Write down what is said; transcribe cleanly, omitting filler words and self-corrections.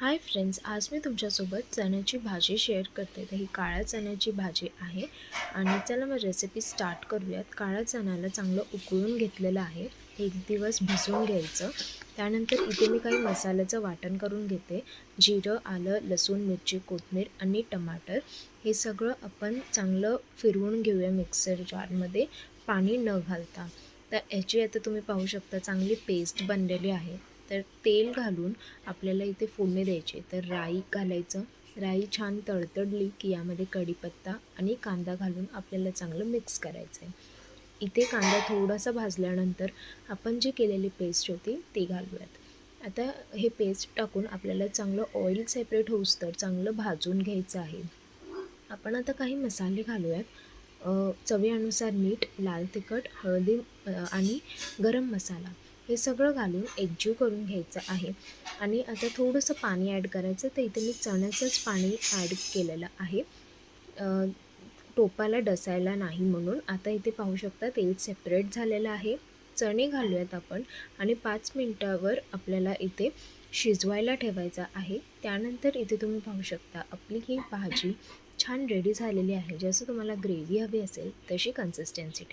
Hi friends, आज मी तुमच्यासोबत चण्याची भाजी शेअर करते. तर ही काळ्या चण्याची भाजी आहे आणि चला मग रेसिपी स्टार्ट करूयात. काळ्या चण्याला चांगलं उकळून घेतलेलं आहे. एक दिवस भिजवून घ्यायचं. त्यानंतर इथे मी काही मसाल्याचं वाटण करून घेते. जिरं, आलं, लसूण, मिरची, कोथिंबीर आणि टमाटर हे सगळं आपण चांगलं फिरवून घेऊया मिक्सर जारमध्ये पाणी न घालता. तर याची आता तुम्ही पाहू शकता चांगली पेस्ट बनलेली आहे. तर तेल घालून आपल्याला इथे फोडणी द्यायची. तर राई घालायचं. राई छान तडतडली की यामध्ये कढीपत्ता आणि कांदा घालून आपल्याला चांगलं मिक्स करायचं आहे. इथे कांदा थोडासा भाजल्यानंतर आपण जी केलेली पेस्ट होती ती घालूयात. आता हे पेस्ट टाकून आपल्याला चांगलं ऑइल सेपरेट होऊस्तर चांगलं भाजून घ्यायचं आहे. आपण आता काही मसाले घालूयात. चवीनुसार मीठ, लाल तिखट, हळदी आणि गरम मसाला हे सगळं घालून एकजीव करून घ्यायचं आहे. आणि आता थोडंसं पाणी ॲड करायचं. तर इथे मी चण्याचंच पाणी ॲड केलेलं आहे, टोपाला डसायला नाही म्हणून. आता इथे पाहू शकता तेल सेपरेट झालेलं आहे. चणे घालूयात आपण आणि 5 मिनटावर आपल्याला इथे शिजवायला ठेवायचा आहे. त्यानंतर इथे तुम्ही पाहू शकता आपली ही भाजी छान रेडी झालेली आहे. जसं तुम्हाला ग्रेव्ही हवी असेल तशी कन्सिस्टन्सी ठेवा.